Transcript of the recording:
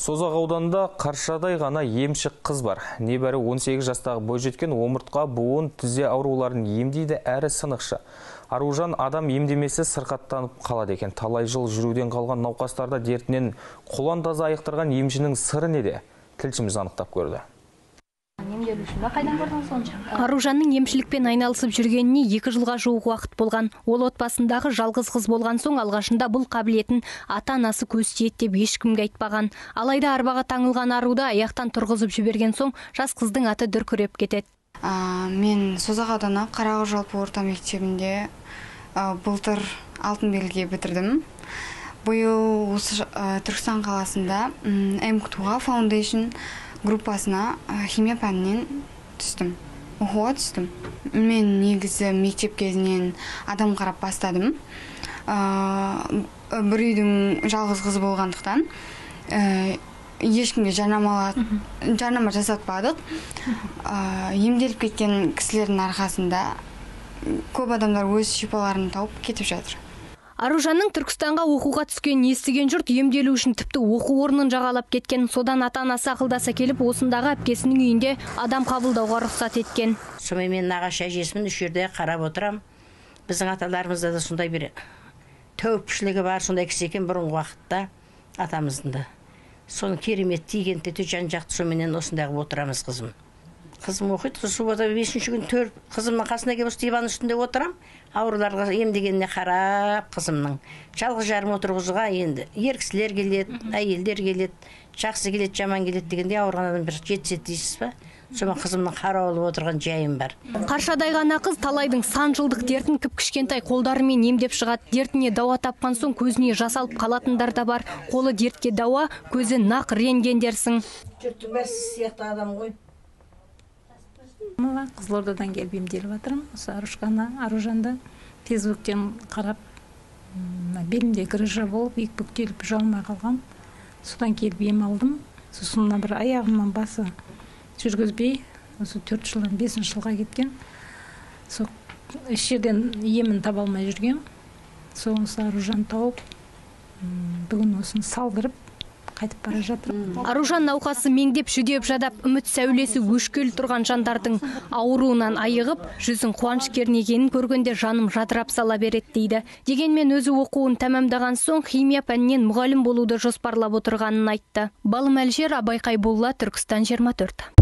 Созақ ауданында Қаршадай ғана емші қыз бар. Небәрі 18 жастағы бойжеткен омыртқа, буын, тізе ауруларын емдейді әрі сынықшы. Аружан адам емдемесі сырқаттанып қалады екен. Талай жыл жүруден қалған науқастарда дертінен қолан таза айықтырған емшінің сыры неде? Тілшіміз анықтап көрді. Аружанның емшілікпен айналысып жүргеніне 2 жылға жуық уақыт болған. Ол отбасындағы жалғыз қыз болған соң алғашында бұл қабілетін ата-анасы көз тиеді деп ешкімге айтпаған. Алайда арбаға таңылған аруды аяқтан тұрғызып жіберген соң жас қыздың аты дүркіреп кетеді. Мен Созақ ауданы Қарағыз жалпы орта мектебінде былтыр алтын белгіге бітірдім. Биыл осы Түркістан қаласында МКТУ-ға Foundation группасына химия пәнінен түстім. Оқуға түстім. Мен негізі мектеп кезінен адам қарап бастадым. Бір үйдің жалғыз қызы болғандықтан ешкімге жарнама жасатпадық. Емделіп кеткен кісілердің арқасында көп адамдар өз шипаларын тауып кетіп жатыр. Аружанның Түркістанға оқуға түскенін естіген жұрт емделу үшін тіпті оқу орнын жағалап кеткен. Содан ата-анасы ақылдаса келіп, осындағы әпкесінің үйінде адам қабылдауға рұқсат еткен. Сонымен мен нағашы әжесімін үш жерде қарап отырам. Біздің аталарымызда да сондай бір тәуіпшілігі бар, сондай кісі екен бұрынғы уақытта атамыздың. Соны керемет тиген тете жан-жақты сонымен осындайғы отырамыз қызым. Қызым оқиды, суббота 5-ші күн қызымның қасына келіп диван үстінде отырам. Ауруларға емдегеніне қарап қызымның. Жалғыз жарым отырғызуға енді еркісілер келеді, әйелдер келеді, жақсы келеді, жаман келеді дегенде ауырған адам бір жетсет дейсіз ба? Сома қызымның қарауылып отырған жайым бар. Қаршадай ғана қыз талайдың сан жылдық дертін кіп-кішкентай қолдарымен емдеп шығады. Дертіне дауа тапқан соң көзіне жас алып қалатындар да бар. Қолы дертке дауа, көзі нақ рентгендерсің. Жұрттың бәрі сіз сияқты адам ғой. Қызылордадан келіп емделіп жатырмын. Осы Аружанды фейсбуктен қарап, белімде грыжа болып, бүктеліп жалмай қалған. Содан келіп ем алдым. Сосын бір аяғымнан басы жүргізбей, осы 4 жылдан 5 жылға кеткен. Сол еш жерден емін таба алмай жүрген. Соғысы Аружан тауып, бүгін осыны салдырып қайтып бара жатыр. Аружан науқасы меңдеп жүдеп жадап, үміт сәулесі өшкел тұрған жандардың ауруынан айығып, жүзін қуаныш кернегенін көргенде жаным жадырап сала береді дейді. Дегенмен өзі оқуын тәмамдаған соң химия пәнінен мұғалім болуды жоспарлап отырғанын айтты. Балым Әлжер, Абай Қайболла, Түркістан 24.